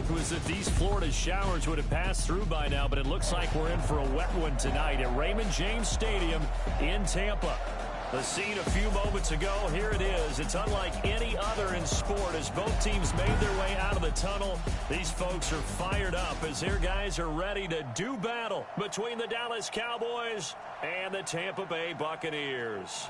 was that these Florida showers would have passed through by now, but it looks like we're in for a wet one tonight at Raymond James Stadium in Tampa. The scene a few moments ago, here it is. It's unlike any other in sport as both teams made their way out of the tunnel. These folks are fired up as their guys are ready to do battle between the Dallas Cowboys and the Tampa Bay Buccaneers.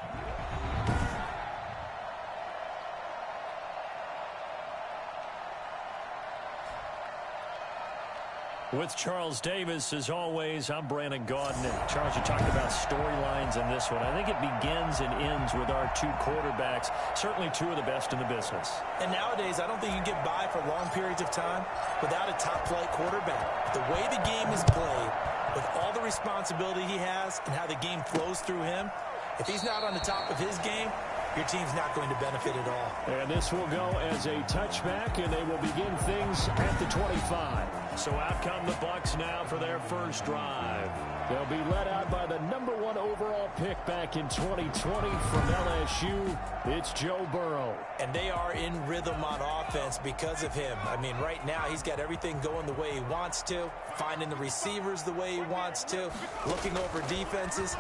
With Charles Davis, as always, I'm Brandon Gaudin. And Charles, you talked about storylines in this one. I think it begins and ends with our two quarterbacks, certainly two of the best in the business. And nowadays, I don't think you can get by for long periods of time without a top-flight quarterback. The way the game is played, with all the responsibility he has and how the game flows through him, if he's not on the top of his game, your team's not going to benefit at all. And this will go as a touchback, and they will begin things at the 25. So out come the Bucs now for their first drive. They'll be led out by the #1 overall pick back in 2020 from LSU. It's Joe Burrow. And they are in rhythm on offense because of him. I mean, right now he's got everything going the way he wants to, finding the receivers the way he wants to, looking over defenses.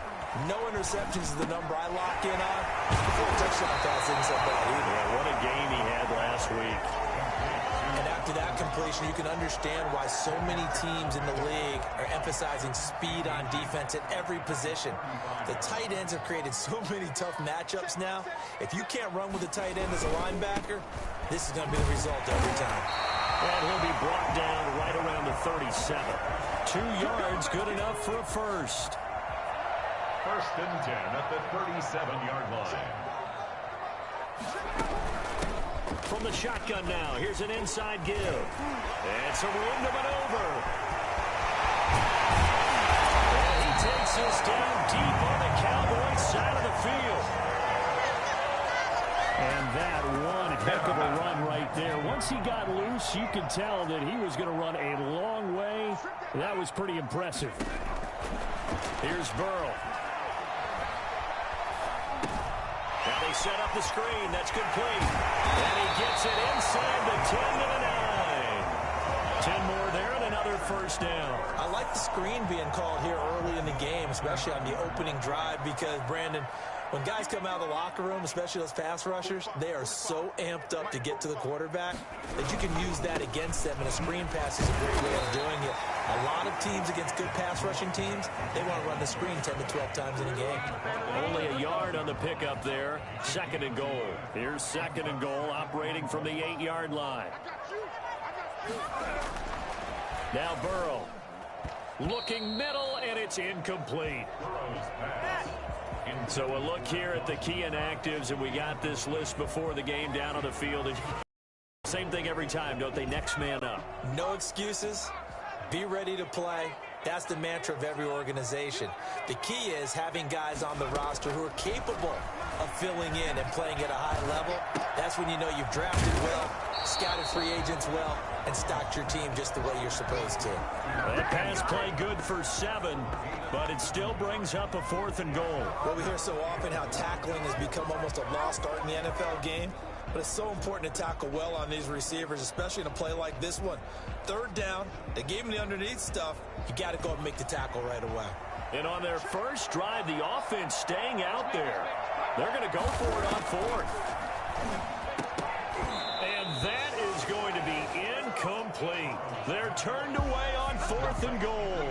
No interceptions is the number I lock in on. Before a touchdown pass isn't bad either. Yeah, what a game he had last week. And after that completion, you can understand why so many teams in the league are emphasizing speed on defense at every position. The tight ends have created so many tough matchups now. If you can't run with a tight end as a linebacker, this is going to be the result every time. And he'll be brought down right around the 37. 2 yards, good enough for a first. 1st and 10 at the 37-yard line. From the shotgun now, here's an inside give. And some room to maneuver. And he takes this down deep on the Cowboys side of the field. And that one heck of a run right there. Once he got loose, you could tell that he was going to run a long way. That was pretty impressive. Here's Burrow. Now they set up the screen. That's complete. And he gets it inside the 10 to the 9. 10 more there and another first down. I like the screen being called here early in the game, especially on the opening drive, because, Brandon, when guys come out of the locker room, especially those pass rushers, they are so amped up to get to the quarterback that you can use that against them, and a screen pass is a great way of doing it. A lot of teams against good pass rushing teams, they want to run the screen 10 to 12 times in a game. Only a yard on the pickup there. 2nd and goal. Here's 2nd and goal, operating from the 8-yard line. Now Burrow. Looking middle, and it's incomplete. So a look here at the key inactives, and we got this list before the game down on the field. Same thing every time, don't they? Next man up. No excuses. Be ready to play. That's the mantra of every organization. The key is having guys on the roster who are capable of filling in and playing at a high level. That's when you know you've drafted well, scouted free agents well, and stocked your team just the way you're supposed to. That pass play good for 7, but it still brings up a 4th and goal. Well, we hear so often how tackling has become almost a lost art in the NFL game. But it's so important to tackle well on these receivers, especially in a play like this one. 3rd down, they gave him the underneath stuff. You got to go and make the tackle right away. And on their first drive, the offense staying out there. They're going to go for it on 4th. And that is going to be incomplete. They're turned away on 4th and goal.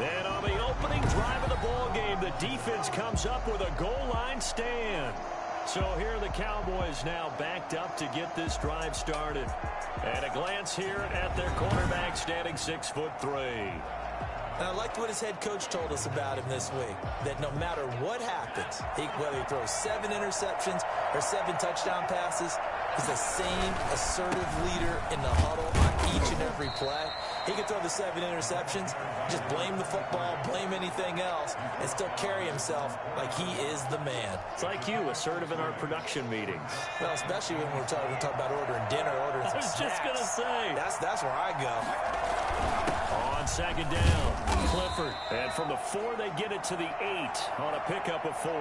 And on the opening drive of the ball game, the defense comes up with a goal line stand. So here are the Cowboys now backed up to get this drive started. And a glance here at their quarterback, standing 6'3". And I liked what his head coach told us about him this week, that no matter what happens, whether he throws 7 interceptions or 7 touchdown passes, he's the same assertive leader in the huddle on each and every play. He could throw the 7 interceptions, just blame the football, blame anything else, and still carry himself like he is the man. It's like you, assertive in our production meetings. Well, especially when we're talking about ordering dinner, ordering some snacks. I was just going to say. That's where I go. On 2nd down, Clifford. And from the 4, they get it to the 8 on a pickup of 4.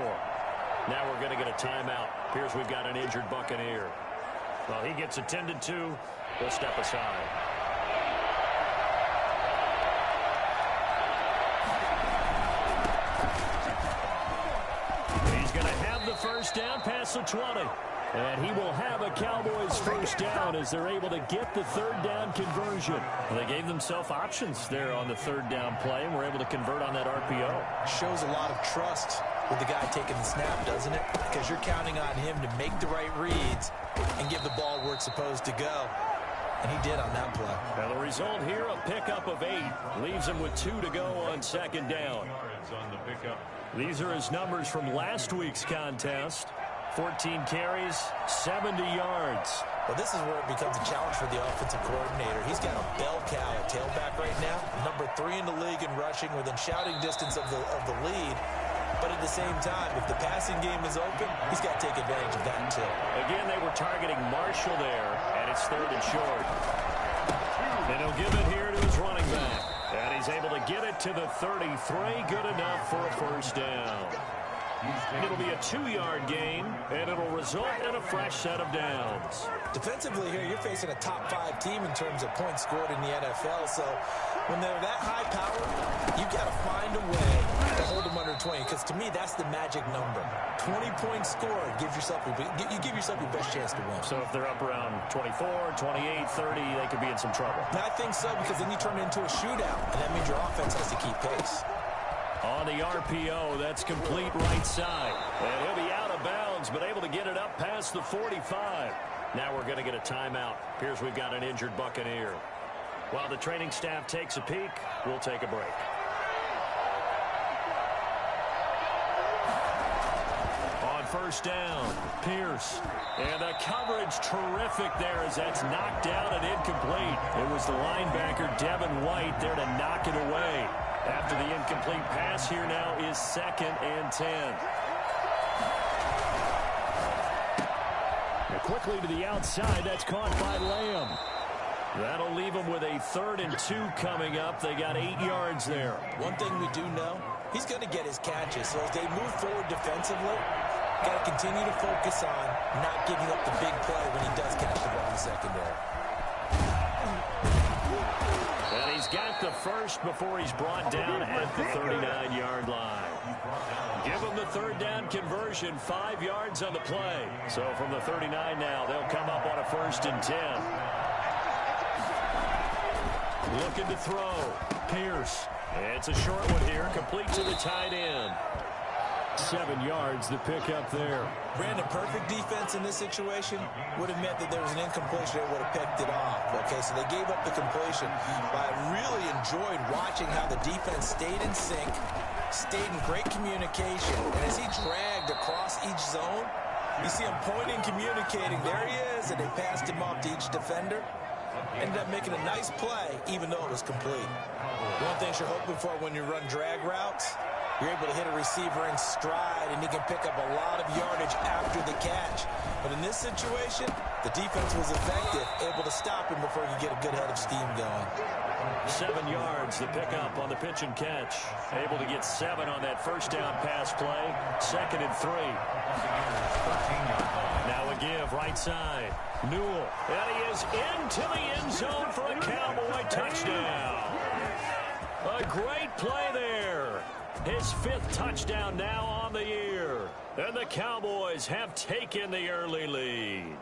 Now we're going to get a timeout. Appears we've got an injured Buccaneer. Well, he gets attended to. We'll step aside. first down past the 20. And he will have a Cowboys first down as they're able to get the third down conversion. Well, they gave themselves options there on the third down play and were able to convert on that RPO. Shows a lot of trust with the guy taking the snap, doesn't it? Because you're counting on him to make the right reads and give the ball where it's supposed to go. And he did on that play. Now the result here, a pickup of 8. Leaves him with 2 to go on second down. These are his numbers from last week's contest. 14 carries, 70 yards. Well, this is where it becomes a challenge for the offensive coordinator. He's got a bell cow at tailback right now. Number 3 in the league in rushing within shouting distance of the lead. But at the same time, if the passing game is open, he's got to take advantage of that too. Again, they were targeting Marshall there, and it's third and short. And he'll give it here to his running back. And he's able to get it to the 33. Good enough for a first down. It'll be a 2-yard gain, and it'll result in a fresh set of downs. Defensively here, you're facing a top-5 team in terms of points scored in the NFL. So when they're that high power, you've got to find a way to hold them under 20. Because to me, that's the magic number. 20 points scored, you give yourself your best chance to win. So if they're up around 24, 28, 30, they could be in some trouble. And I think so, because then you turn it into a shootout, and that means your offense has to keep pace. On the RPO, that's complete right side. And he'll be out of bounds, but able to get it up past the 45. Now we're going to get a timeout. Appears we've got an injured Buccaneer. While the training staff takes a peek, we'll take a break. On first down, Pierce. And the coverage terrific there as that's knocked down and incomplete. It was the linebacker, Devin White, there to knock it away. After the incomplete pass, here now is 2nd and 10. Now quickly to the outside, that's caught by Lamb. That'll leave them with a 3rd and 2 coming up. They got 8 yards there. One thing we do know, he's going to get his catches. So as they move forward defensively, got to continue to focus on not giving up the big play when he does catch the ball in the secondary. And he's got the first before he's brought down at the 39-yard line. Give him the third down conversion, 5 yards on the play. So from the 39 now, they'll come up on a 1st and 10. Looking to throw. Pierce. It's a short one here, complete to the tight end. 7 yards, the pickup there. Brandon, perfect defense in this situation would have meant that there was an incompletion. They would have picked it off. Okay, so they gave up the completion. But I really enjoyed watching how the defense stayed in sync, stayed in great communication. And as he dragged across each zone, you see him pointing, communicating. There he is, and they passed him off to each defender. Ended up making a nice play, even though it was complete. One thing you're hoping for when you run drag routes, you're able to hit a receiver in stride, and he can pick up a lot of yardage after the catch. But in this situation, the defense was effective, able to stop him before he could get a good head of steam going. 7 yards, the pickup on the pitch and catch. Able to get 7 on that first down pass play. 2nd and 3. Now a give, right side. Newell. And he is into the end zone for a Cowboy touchdown. A great play there. His 5th touchdown now on the year. And the Cowboys have taken the early lead.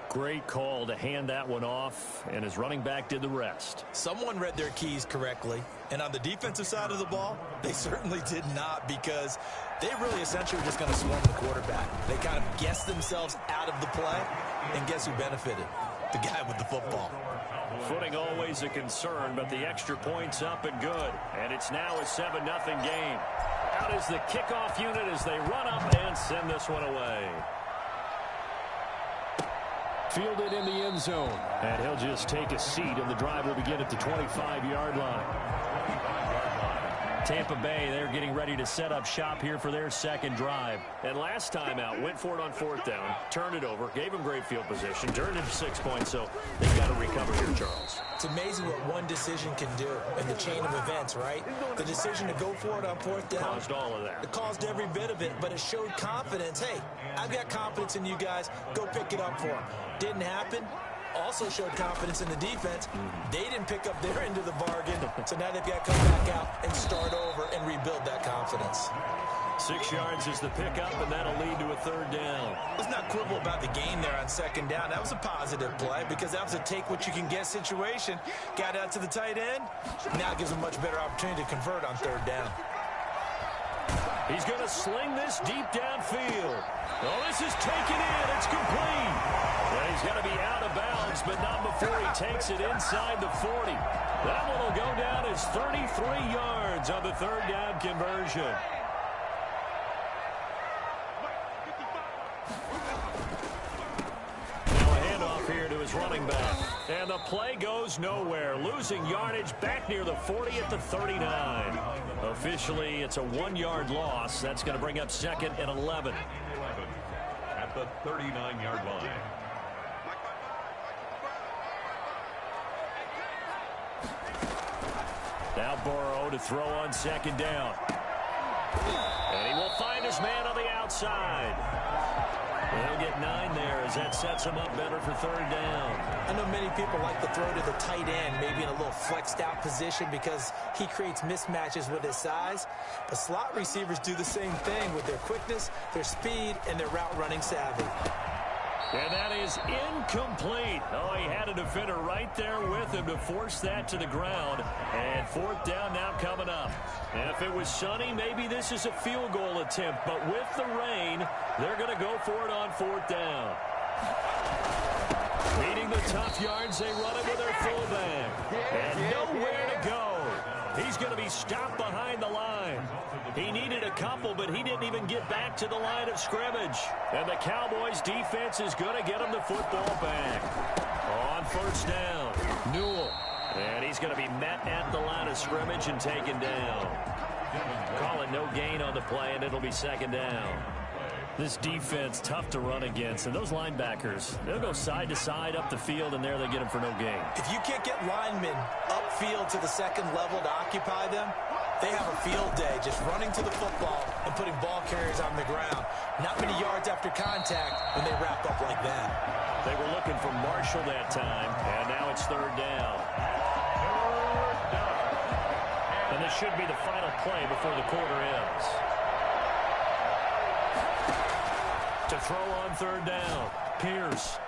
Great call to hand that one off, and his running back did the rest. Someone read their keys correctly, and on the defensive side of the ball, they certainly did not, because they really essentially were just going to swarm the quarterback. They kind of guessed themselves out of the play, and guess who benefited? The guy with the football. Footing always a concern, but the extra point's up and good. And it's now a 7-0 game. Out is the kickoff unit as they run up and send this one away. Fielded in the end zone. And he'll just take a seat, and the drive will begin at the 25-yard line. Tampa Bay, they're getting ready to set up shop here for their second drive. And last time out, went for it on 4th down, turned it over, gave them great field position, turned it to 6 points, so they've got to recover here, Charles. It's amazing what one decision can do in the chain of events, right? The decision to go for it on 4th down. Caused all of that. It caused every bit of it, but it showed confidence. Hey, I've got confidence in you guys. Go pick it up for them. Didn't happen. Also showed confidence in the defense. They didn't pick up their end of the bargain, so now they've got to come back out and start over and rebuild that confidence. 6 yards is the pickup, and that'll lead to a third down. Let's not quibble about the gain there on second down. That was a positive play because that was a take-what-you-can-get situation. Got out to the tight end. Now gives him a much better opportunity to convert on third down. He's going to sling this deep downfield. Oh, this is taken in. It's complete. And he's going to be out of bounds, but not before he takes it inside the 40. That one will go down as 33 yards on the third down conversion. Now a handoff here to his running back. And the play goes nowhere. Losing yardage back near the 40 at the 39. Officially, it's a 1-yard loss. That's going to bring up 2nd and 11. At the 39-yard line. Now Burrow to throw on second down. And he will find his man on the outside. He'll get 9 there as that sets him up better for third down. I know many people like to throw to the tight end, maybe in a little flexed out position because he creates mismatches with his size. But slot receivers do the same thing with their quickness, their speed, and their route running savvy. And that is incomplete. Oh, he had a defender right there with him to force that to the ground. And fourth down now coming up. And if it was sunny, maybe this is a field goal attempt. But with the rain, they're going to go for it on fourth down. Meeting the tough yards, they run it with their fullback. And nowhere to go. He's going to be stopped behind the line. He needed a couple, but he didn't even get back to the line of scrimmage. And the Cowboys defense is going to get him the football back. On first down, Newell. And he's going to be met at the line of scrimmage and taken down. Calling no gain on the play, and it'll be second down. This defense, tough to run against. And those linebackers, they'll go side to side up the field, and there they get them for no gain. If you can't get linemen upfield to the second level to occupy them, they have a field day just running to the football and putting ball carriers on the ground. Not many yards after contact when they wrap up like that. They were looking for Marshall that time, and now it's third down. And this should be the final play before the quarter ends. To throw on third down, Pierce.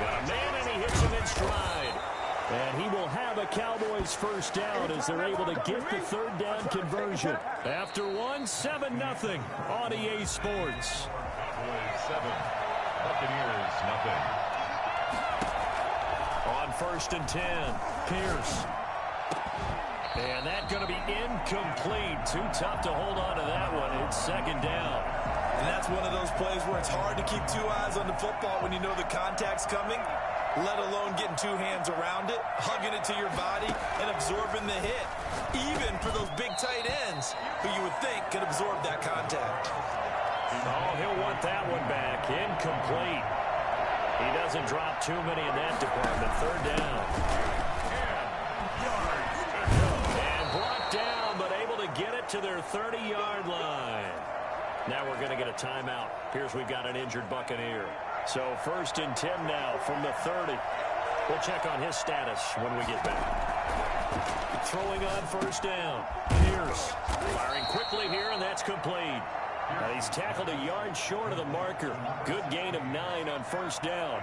Got a man, and he hits him in stride. And he will have a Cowboys first down as they're able to get the third down conversion. After 7-0 on EA Sports. 7, Buccaneers, nothing. On first and 10, Pierce. And that's going to be incomplete. Too tough to hold on to that one. It's second down. And that's one of those plays where it's hard to keep 2 eyes on the football when you know the contact's coming, let alone getting 2 hands around it, hugging it to your body, and absorbing the hit. Even for those big tight ends who you would think could absorb that contact. Oh, he'll want that one back. Incomplete. He doesn't drop too many in that department. Third down. And brought down, but able to get it to their 30-yard line. Now we're going to get a timeout. Appears we've got an injured Buccaneer. So first and 10 now from the 30. We'll check on his status when we get back. Throwing on first down. Pierce firing quickly here, and that's complete. And he's tackled a yard short of the marker. Good gain of 9 on first down.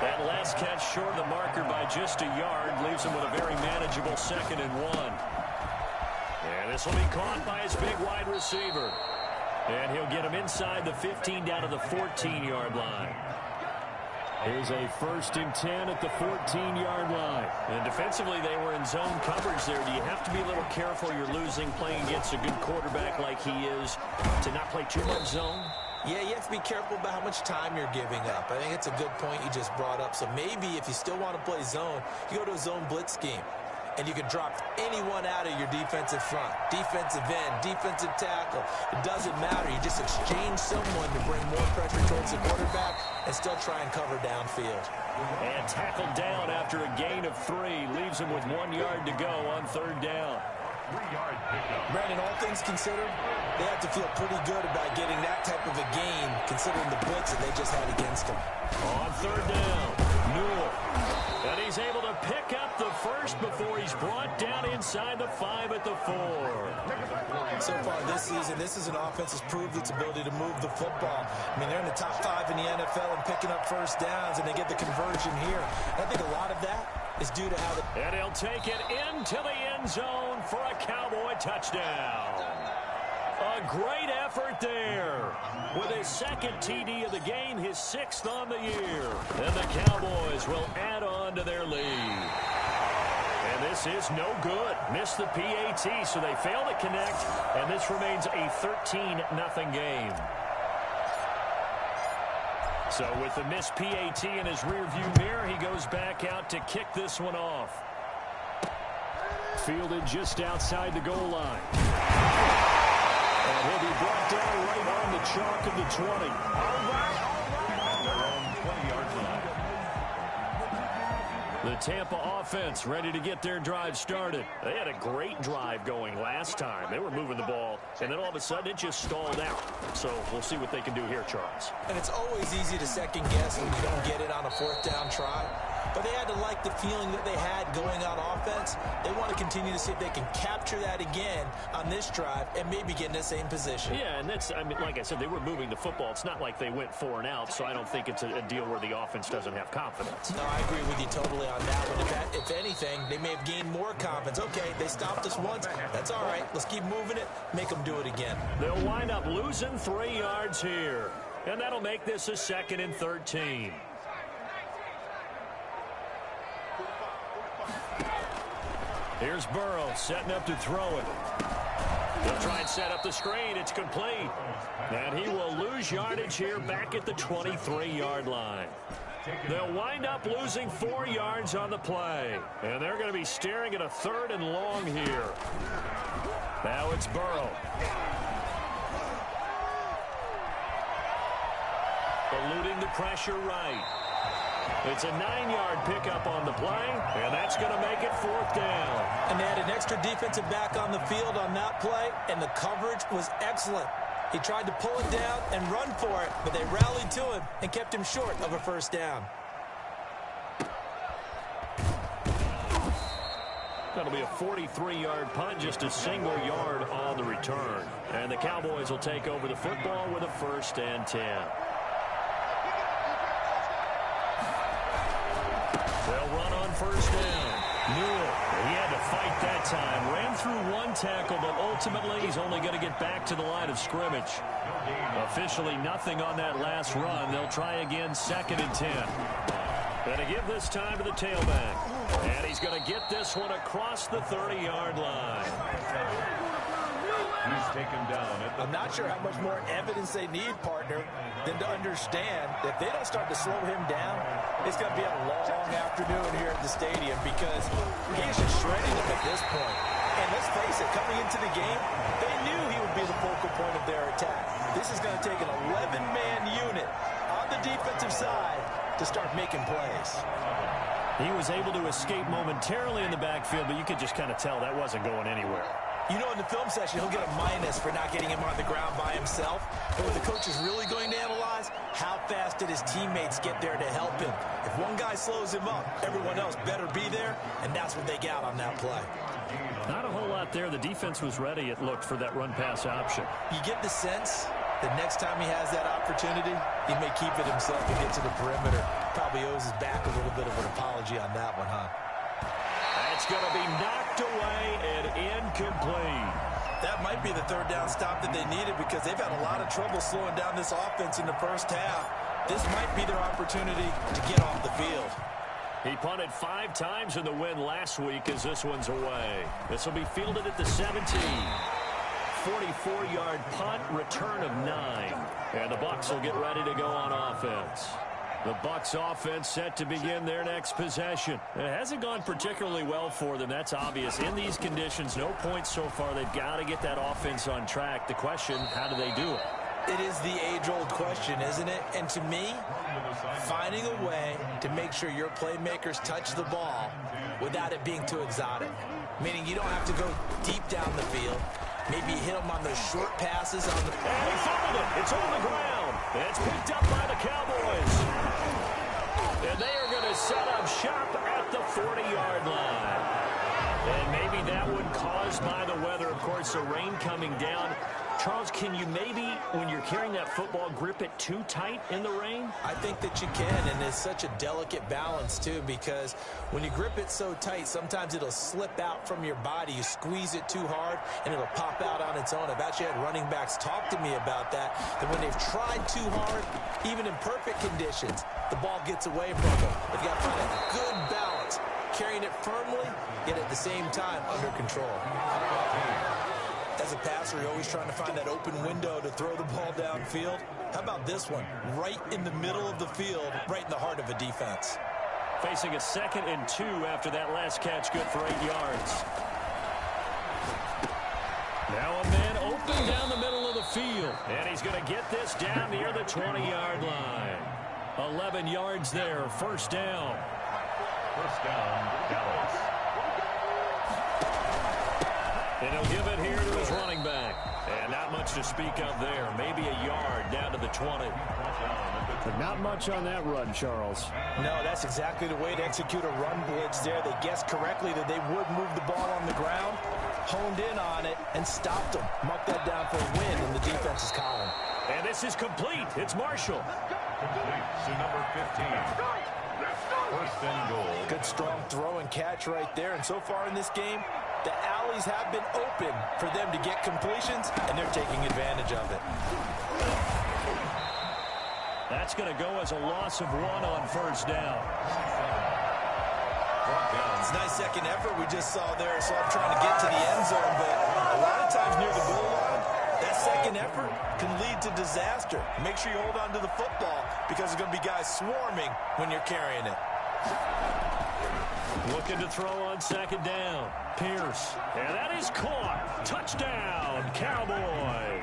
That last catch short of the marker by just a yard leaves him with a very manageable 2nd and 1. And this will be caught by his big wide receiver. And he'll get him inside the 15 down to the 14-yard line. Here's a first and 10 at the 14-yard line. And defensively, they were in zone coverage there. Do you have to be a little careful? You're losing playing against a good quarterback like he is to not play too much zone? Yeah, you have to be careful about how much time you're giving up. I think it's a good point you just brought up. So maybe if you still want to play zone, you go to a zone blitz scheme. And you can drop anyone out of your defensive front. Defensive end, defensive tackle. It doesn't matter. You just exchange someone to bring more pressure towards the quarterback and still try and cover downfield. And tackled down after a gain of 3. Leaves him with 1 yard to go on third down. 3-yard pickup. Brandon, all things considered, they have to feel pretty good about getting that type of a gain considering the blitz that they just had against them. On third down, Newell. And he's able to pick up the first before he's brought down inside the 5 at the 4. So far this season, this is an offense that's proved its ability to move the football. I mean, they're in the top 5 in the NFL and picking up first downs, and they get the conversion here. And I think a lot of that is due to how the... And he'll take it into the end zone for a Cowboy touchdown. A great effort there. With his second TD of the game, his 6th on the year. And the Cowboys will add on to their lead. And this is no good. Missed the PAT, so they fail to connect. And this remains a 13-0 game. So with the missed PAT in his rearview mirror, he goes back out to kick this one off. Fielded just outside the goal line. And he'll be brought down right on the chalk of the 20. Their own 20-yard line. The Tampa offense ready to get their drive started. They had a great drive going last time. They were moving the ball, and then all of a sudden it just stalled out. So we'll see what they can do here, Charles. And it's always easy to second guess when you don't get it on a 4th down try. But they had to like the feeling that they had going on offense. They want to continue to see if they can capture that again on this drive and maybe get in the same position. Yeah, and that's, I mean, like I said, they were moving the football. It's not like they went 4 and out, so I don't think it's a deal where the offense doesn't have confidence. No, I agree with you totally on that one. If anything, they may have gained more confidence. Okay, they stopped us once. That's all right. Let's keep moving it. Make them do it again. They'll wind up losing 3 yards here, and that'll make this a 2nd and 13. Here's Burrow setting up to throw it. They'll try and set up the screen. It's complete. And he will lose yardage here back at the 23-yard line. They'll wind up losing 4 yards on the play. And they're going to be staring at a 3rd and long here. Now it's Burrow. Eluding the pressure right. It's a 9-yard pickup on the play, and that's going to make it 4th down. And they had an extra defensive back on the field on that play, and the coverage was excellent. He tried to pull it down and run for it, but they rallied to him and kept him short of a 1st down. That'll be a 43-yard punt, just a single yard on the return. And the Cowboys will take over the football with a 1st and 10. They'll run on 1st down. Newell, he had to fight that time. Ran through 1 tackle, but ultimately he's only going to get back to the line of scrimmage. Officially nothing on that last run. They'll try again, 2nd and 10. Going to give this time to the tailback. And he's going to get this one across the 30-yard line. He's taken down. I'm not sure how much more evidence they need, partner, than to understand that if they don't start to slow him down, it's going to be a long afternoon here at the stadium because he's just shredding them at this point. And let's face it, coming into the game, they knew he would be the focal point of their attack. This is going to take an 11-man unit on the defensive side to start making plays. He was able to escape momentarily in the backfield, but you could just kind of tell that wasn't going anywhere. You know, in the film session, he'll get a minus for not getting him on the ground by himself. But what the coach is really going to analyze, how fast did his teammates get there to help him? If one guy slows him up, everyone else better be there, and that's what they got on that play. Not a whole lot there. The defense was ready, it looked, for that run-pass option. You get the sense that next time he has that opportunity, he may keep it himself and get to the perimeter. Probably owes his back a little bit of an apology on that one, huh? That's going to be knocked away and incomplete. That might be the 3rd down stop that they needed because they've had a lot of trouble slowing down this offense in the 1st half. This might be their opportunity to get off the field. He punted 5 times in the win last week as this one's away. This will be fielded at the 17. 44-yard punt, return of 9. And the Bucs will get ready to go on offense. The Bucs offense set to begin their next possession. It hasn't gone particularly well for them. That's obvious. In these conditions, no points so far. They've got to get that offense on track. The question, how do they do it? It is the age-old question, isn't it? And to me, finding a way to make sure your playmakers touch the ball without it being too exotic. Meaning you don't have to go deep down the field. Maybe hit them on those short passes on the... And he fumbled it. It's on the ground. It's picked up by the Cowboys. And they are going to set up shop at the 40-yard line. caused by the weather. Of course, the rain coming down. Charles, can you maybe, when you're carrying that football, grip it too tight in the rain? I think that you can, and it's such a delicate balance, too, because when you grip it so tight, sometimes it'll slip out from your body. You squeeze it too hard, and it'll pop out on its own. I've actually had running backs talk to me about that when they've tried too hard, even in perfect conditions, the ball gets away from them. They've got to find a good balance, carrying it firmly, yet at the same time under control. As a passer, you're always trying to find that open window to throw the ball downfield. How about this one? Right in the middle of the field, right in the heart of a defense. Facing a 2nd and 2 after that last catch, good for 8 yards. Now a man open down the middle of the field. And he's going to get this down near the 20-yard line. 11 yards there, first down. First down, Dallas. And he'll give it here to his running back. And not much to speak of there. Maybe a yard down to the 20. But not much on that run, Charles. No, that's exactly the way to execute a run blitz there. They guessed correctly that they would move the ball on the ground, honed in on it, and stopped them. Marked that down for a win in the defense's column. And this is complete. It's Marshall. Complete to number 15. First and goal. Good strong throw and catch right there. And so far in this game, the alleys have been open for them to get completions, and they're taking advantage of it. That's going to go as a loss of 1 on first down. It's a nice second effort we just saw there. So I'm trying to get to the end zone, but a lot of times near the goal line, that second effort can lead to disaster. Make sure you hold on to the football because there's going to be guys swarming when you're carrying it. Looking to throw on 2nd down. Pierce. And that is caught. Touchdown, Cowboys.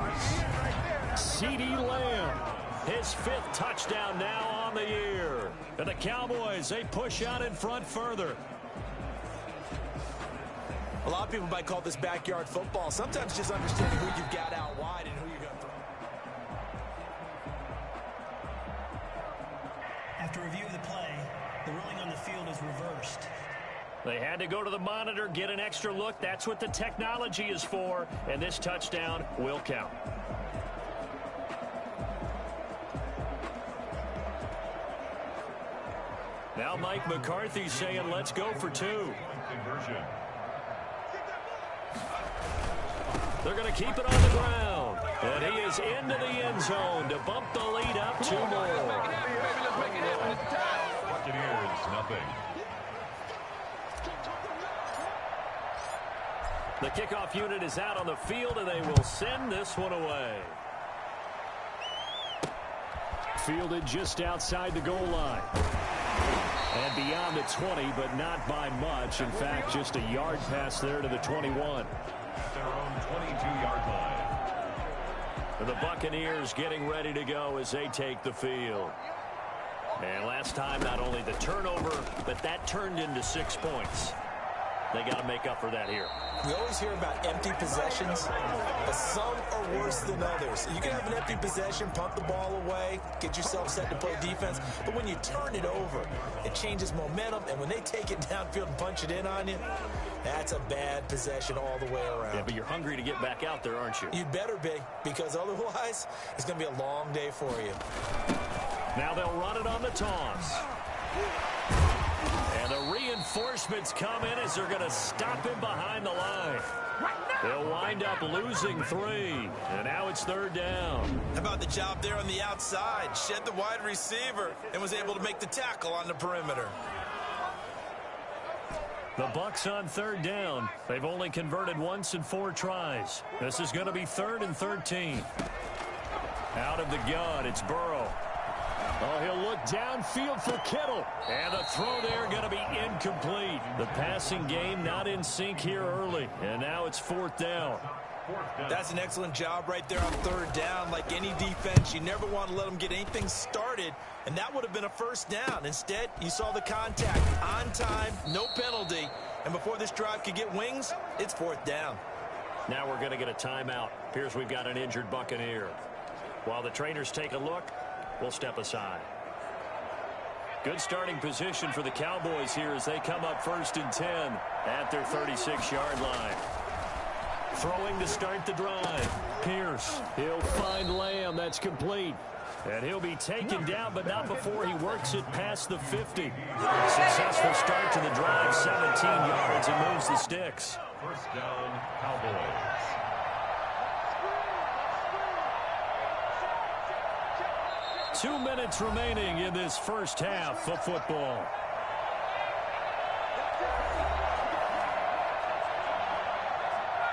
CeeDee Lamb. His 5th touchdown now on the year. And the Cowboys, they push out in front further. A lot of people might call this backyard football. Sometimes just understanding who you've got out wide and who you're going to throw. After review of the play, the ruling on the field is reversed. They had to go to the monitor, get an extra look. That's what the technology is for. And this touchdown will count. Now Mike McCarthy saying, let's go for 2. Conversion. They're going to keep it on the ground. And he is into the end zone to bump the lead up 2 more. Buccaneers, nothing. The kickoff unit is out on the field, and they will send this one away. Fielded just outside the goal line. And beyond the 20, but not by much. In fact, just a yard pass there to the 21. Their own 22-yard line. The Buccaneers getting ready to go as they take the field. And last time, not only the turnover, but that turned into 6 points. They got to make up for that here. We always hear about empty possessions, but some are worse than others. You can have an empty possession, punt the ball away, get yourself set to play defense, but when you turn it over, it changes momentum, and when they take it downfield and punch it in on you, that's a bad possession all the way around. Yeah, but you're hungry to get back out there, aren't you? You better be, because otherwise, it's going to be a long day for you. Now they'll run it on the toss. And the reinforcements come in as they're going to stop him behind the line. They'll wind up losing 3. And now it's 3rd down. How about the job there on the outside? Shed the wide receiver and was able to make the tackle on the perimeter. The Bucks on 3rd down. They've only converted once in 4 tries. This is going to be 3rd and 13. Out of the gun, it's Burrow. Oh, he'll look downfield for Kittle. And the throw there going to be incomplete. The passing game not in sync here early. And now it's 4th down. That's an excellent job right there on 3rd down. Like any defense, you never want to let them get anything started. And that would have been a 1st down. Instead, you saw the contact on time, no penalty. And before this drive could get wings, it's 4th down. Now we're going to get a timeout. Appears we've got an injured Buccaneer. While the trainers take a look, we'll step aside. Good starting position for the Cowboys here as they come up 1st and 10 at their 36-yard line. Throwing to start the drive. Pierce. He'll find Lamb. That's complete. And he'll be taken down, but not before he works it past the 50. Successful start to the drive, 17 yards, and moves the sticks. First down, Cowboys. 2 minutes remaining in this first half of football.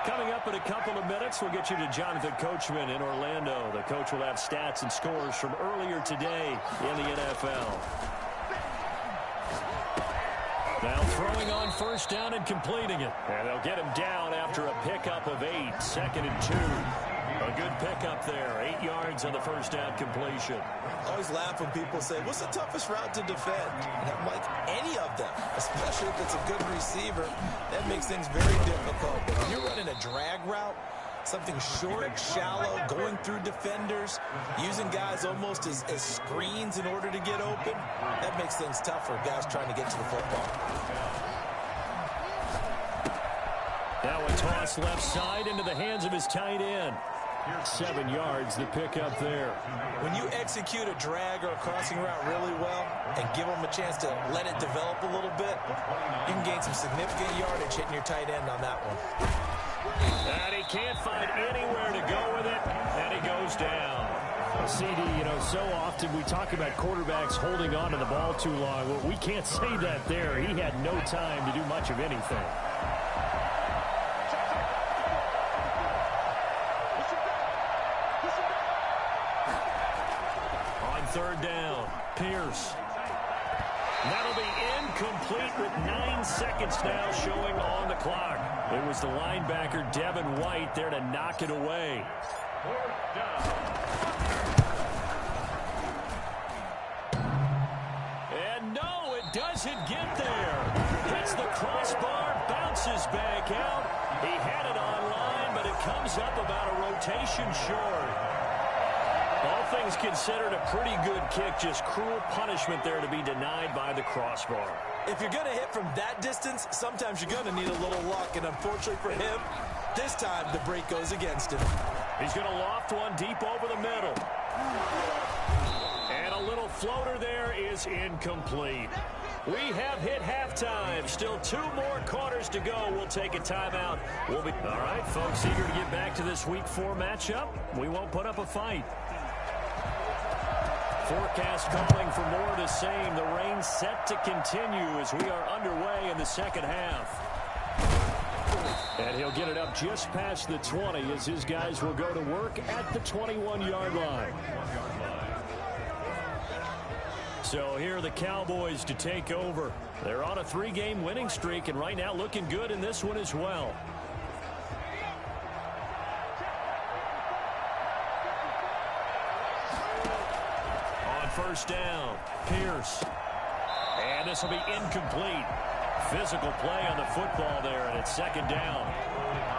Coming up in a couple of minutes, we'll get you to Jonathan Coachman in Orlando. The coach will have stats and scores from earlier today in the NFL. Now throwing on first down and completing it. And they'll get him down after a pickup of 8, 2nd and 2. A good pickup there, 8 yards on the first down completion. I always laugh when people say, what's the toughest route to defend? And I'm like, any of them, especially if it's a good receiver. That makes things very difficult. But when you're running a drag route, something short, shallow, going through defenders, using guys almost as screens in order to get open, that makes things tough for guys trying to get to the football. Now a toss left side into the hands of his tight end. 7 yards, the pickup there. When you execute a drag or a crossing route really well and give them a chance to let it develop a little bit, you can gain some significant yardage hitting your tight end on that one. And he can't find anywhere to go with it, and he goes down. CD, so often we talk about quarterbacks holding on to the ball too long. Well, we can't say that there. He had no time to do much of anything. Third down, Pierce. That'll be incomplete with 9 seconds now showing on the clock. It was the linebacker, Devin White, there to knock it away. And no, it doesn't get there. Hits the crossbar, bounces back out. He had it on line, but it comes up about a rotation short. All things considered, a pretty good kick. Just cruel punishment there to be denied by the crossbar. If you're going to hit from that distance, sometimes you're going to need a little luck. And unfortunately for him, this time the break goes against him. He's going to loft one deep over the middle. And a little floater there is incomplete. We have hit halftime. Still 2 more quarters to go. We'll take a timeout. All right, folks, eager to get back to this Week 4 matchup. We won't put up a fight. Forecast calling for more of the same. The rain set to continue as we are underway in the second half. And he'll get it up just past the 20 as his guys will go to work at the 21-yard line. So here are the Cowboys to take over. They're on a 3-game winning streak and right now looking good in this one as well. First down, Pierce. And this will be incomplete. Physical play on the football there, and it's 2nd down.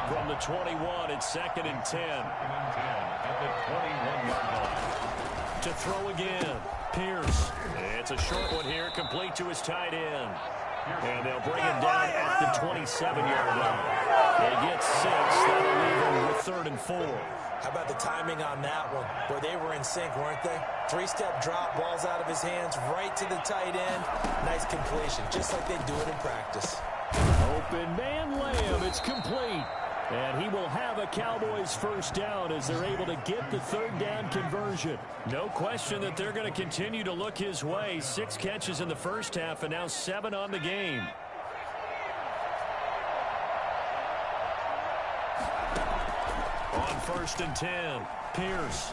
From the 21, it's 2nd and 10. At the 21-yard line. To throw again, Pierce. It's a short one here, complete to his tight end. And they'll bring him down at the 27-yard line. They get 6. That'll leave him with 3rd and 4. How about the timing on that one? Boy, they were in sync, weren't they? 3-step drop, balls out of his hands, right to the tight end. Nice completion, just like they do it in practice. Open man Lamb, it's complete. And he will have a Cowboys first down as they're able to get the 3rd down conversion. No question that they're going to continue to look his way. 6 catches in the first half and now 7 on the game. On 1st and 10, Pierce.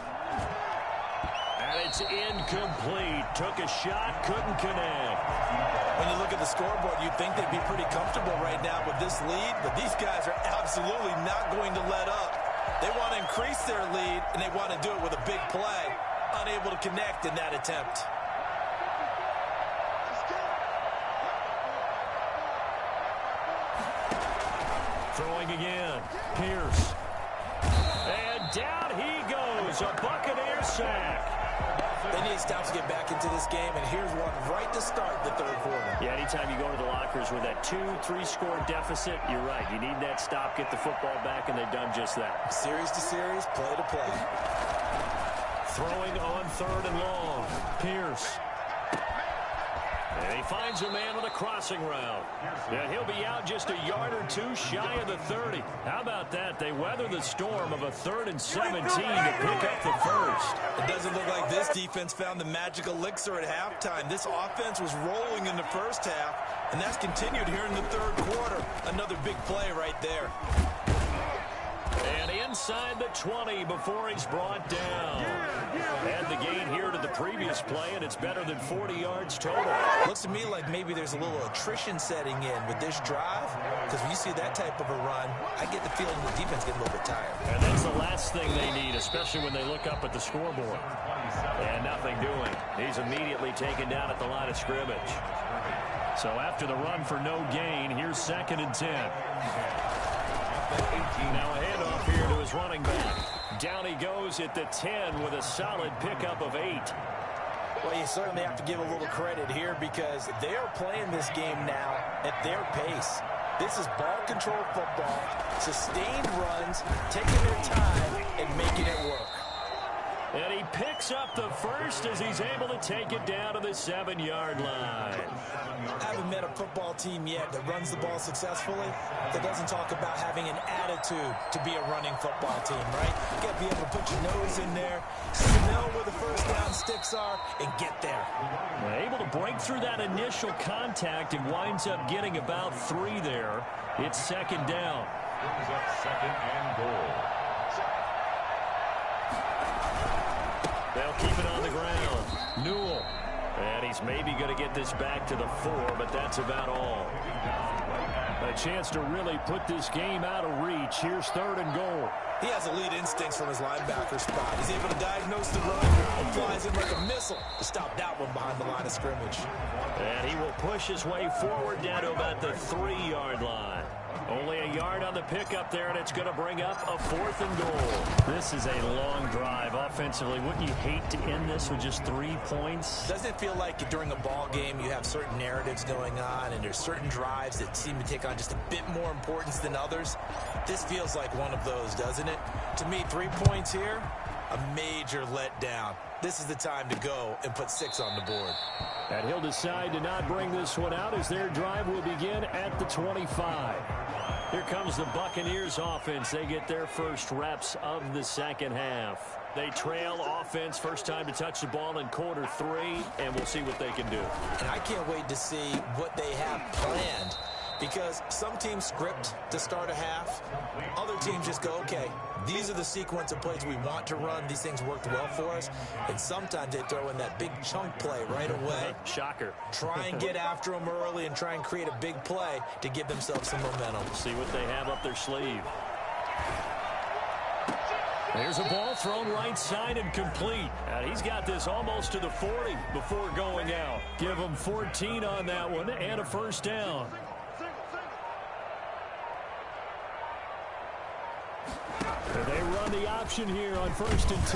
And it's incomplete. Took a shot, couldn't connect. When you look at the scoreboard, you'd think they'd be pretty comfortable right now with this lead, but these guys are absolutely not going to let up. They want to increase their lead, and they want to do it with a big play. Unable to connect in that attempt. Throwing again, Pierce. And down he goes, a Buccaneer sack. They need stops to get back into this game, and here's one right to start the third quarter. Yeah, anytime you go to the lockers with that 2-3 score deficit, you're right. You need that stop, get the football back, and they've done just that. Series to series, play to play. Throwing on third and long. Pierce. And he finds a man on a crossing route. And he'll be out just a yard or two shy of the 30. How about that? They weather the storm of a 3rd and 17 to pick up the first. It doesn't look like this defense found the magic elixir at halftime. This offense was rolling in the first half, and that's continued here in the third quarter. Another big play right there. And inside the 20 before he's brought down. Add the gain here to the previous play, and it's better than 40 yards total. Looks to me like maybe there's a little attrition setting in with this drive, because when you see that type of a run, I get the feeling the defense getting a little bit tired. And that's the last thing they need, especially when they look up at the scoreboard. And nothing doing. He's immediately taken down at the line of scrimmage. So after the run for no gain, here's 2nd and 10. Now a handoff here to his running back. Down he goes at the 10 with a solid pickup of 8. Well, you certainly have to give a little credit here because they are playing this game now at their pace. This is ball control football, sustained runs, taking their time and making it work. And he picks up the first as he's able to take it down to the 7-yard line. I haven't met a football team yet that runs the ball successfully that doesn't talk about having an attitude to be a running football team, right? You got to be able to put your nose in there, smell where the first down sticks are, and get there. Able to break through that initial contact and winds up getting about 3 there. It's 2nd down. Brings up 2nd and goal. They'll keep it on the ground. Newell. And he's maybe going to get this back to the 4, but that's about all. A chance to really put this game out of reach. Here's 3rd and goal. He has elite instincts from his linebacker spot. He's able to diagnose the run and flies in like a missile to stop that one behind the line of scrimmage. And he will push his way forward down to about the 3-yard line. Only a yard on the pickup there, and it's going to bring up a 4th and goal. This is a long drive offensively. Wouldn't you hate to end this with just 3 points? Doesn't it feel like during a ball game you have certain narratives going on and there's certain drives that seem to take on just a bit more importance than others? This feels like one of those, doesn't it? To me, 3 points here, a major letdown. This is the time to go and put 6 on the board. And he'll decide to not bring this one out as their drive will begin at the 25. Here comes the Buccaneers offense. They get their first reps of the second half. They trail offense, first time to touch the ball in quarter 3, and we'll see what they can do. And I can't wait to see what they have planned, because some teams script to start a half. Other teams just go, okay, these are the sequence of plays we want to run. These things worked well for us. And sometimes they throw in that big chunk play right away. Shocker. Try and get after them early and try and create a big play to give themselves some momentum. See what they have up their sleeve. There's a ball thrown right side and complete. And he's got this almost to the 40 before going out. Give him 14 on that one and a first down. And they run the option here on 1st and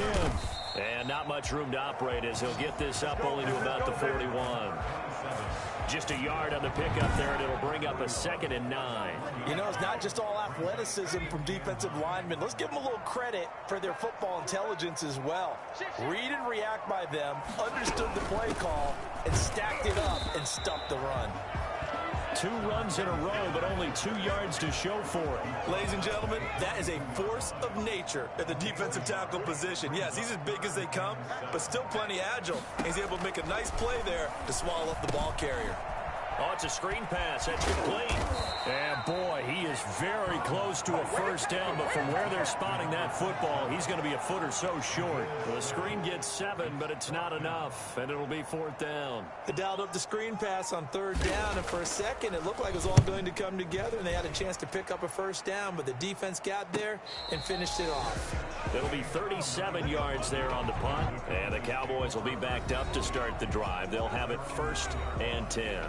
10. And not much room to operate as he'll get this up only to about the 41. Just a yard on the pickup there, and it'll bring up a 2nd and 9. You know, it's not just all athleticism from defensive linemen. Let's give them a little credit for their football intelligence as well. Read and react by them, understood the play call, and stacked it up and stuffed the run. 2 runs in a row, but only 2 yards to show for it. Ladies and gentlemen, that is a force of nature at the defensive tackle position. Yes, he's as big as they come, but still plenty agile. He's able to make a nice play there to swallow up the ball carrier. Oh, it's a screen pass. That's complete. And, boy, he is very close to a first down, but from where they're spotting that football, he's going to be a foot or so short. The screen gets 7, but it's not enough, and it'll be 4th down. They dialed up the screen pass on 3rd down, and for a second, it looked like it was all going to come together, and they had a chance to pick up a first down, but the defense got there and finished it off. It'll be 37 yards there on the punt, and the Cowboys will be backed up to start the drive. They'll have it 1st and 10.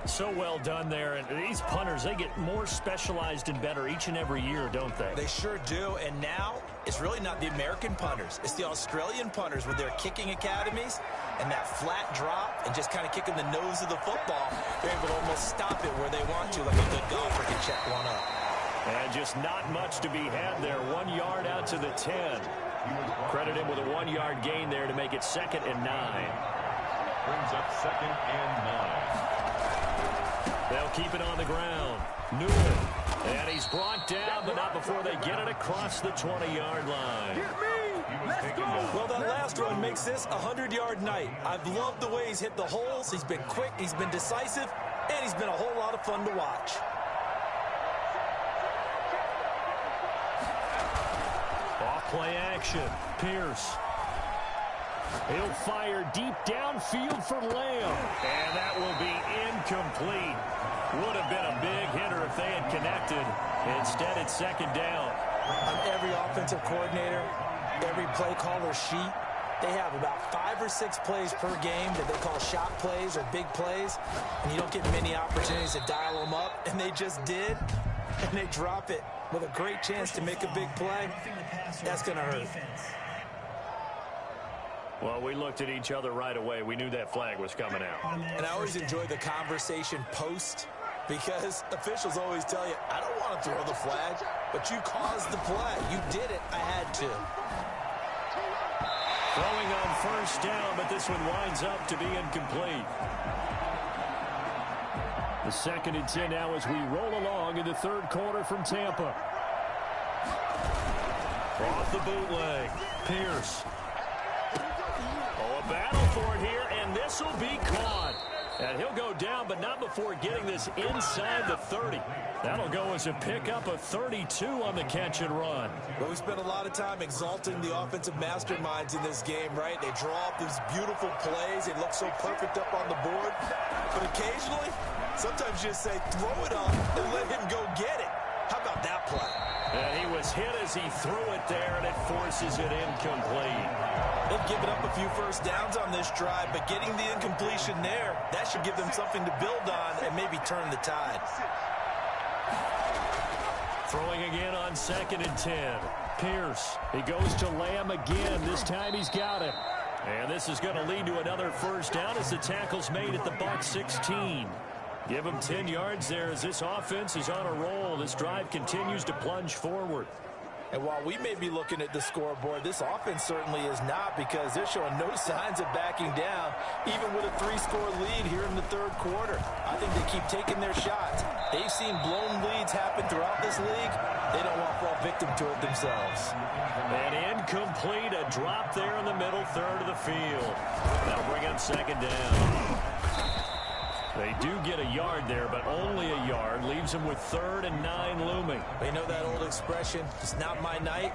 So well done there. And these punters, they get more specialized and better each and every year, don't they? They sure do. And now it's really not the American punters. It's the Australian punters with their kicking academies and that flat drop and just kind of kicking the nose of the football. They're able to almost stop it where they want to, like a good golfer can check one up. And just not much to be had there. 1 yard out to the 10. Credit him with a 1 yard gain there to make it 2nd and 9. Brings up 2nd and 9. They'll keep it on the ground. Newell. And he's brought down, but not before they get it across the 20-yard line. Well, that last run makes this a 100-yard night. I've loved the way he's hit the holes. He's been quick, he's been decisive, and he's been a whole lot of fun to watch. Off-play action. Pierce. He'll fire deep downfield for Lamb. And that will be incomplete. Would have been a big hitter if they had connected. Instead, it's 2nd down. On every offensive coordinator, every play caller sheet, they have about 5 or 6 plays per game that they call shot plays or big plays. And you don't get many opportunities to dial them up. And they just did. And they drop it with a great chance to make a big play. That's going to hurt. Well, we looked at each other right away. We knew that flag was coming out. And I always enjoy the conversation post because officials always tell you, I don't want to throw the flag, but you caused the play. You did it. I had to. Throwing on 1st down, but this one winds up to be incomplete. The 2nd and 10 now as we roll along in the 3rd quarter from Tampa. Off the bootleg. Pierce. Oh, a battle for it here, and this will be caught. And he'll go down, but not before getting this inside the 30. That'll go as a pickup of 32 on the catch and run. Well, we spent a lot of time exalting the offensive masterminds in this game, right? They draw up these beautiful plays. They look so perfect up on the board. But occasionally, sometimes you just say, throw it up and let him go get it. How about that play? And he was hit as he threw it there, and it forces it incomplete. They've given up a few 1st downs on this drive, but getting the incompletion there, that should give them something to build on and maybe turn the tide. Throwing again on 2nd and 10. Pierce. He goes to Lamb again. This time he's got it. And this is going to lead to another 1st down as the tackle's made at the Bucs 16. Give him 10 yards there as this offense is on a roll. This drive continues to plunge forward. And while we may be looking at the scoreboard, this offense certainly is not, because they're showing no signs of backing down, even with a 3-score lead here in the 3rd quarter. I think they keep taking their shots. They've seen blown leads happen throughout this league. They don't want to fall victim to it themselves. And incomplete, a drop there in the middle 3rd of the field. That'll bring up 2nd down. They do get a yard there, but only a yard. Leaves them with 3rd and 9 looming. They know that old expression, it's not my night.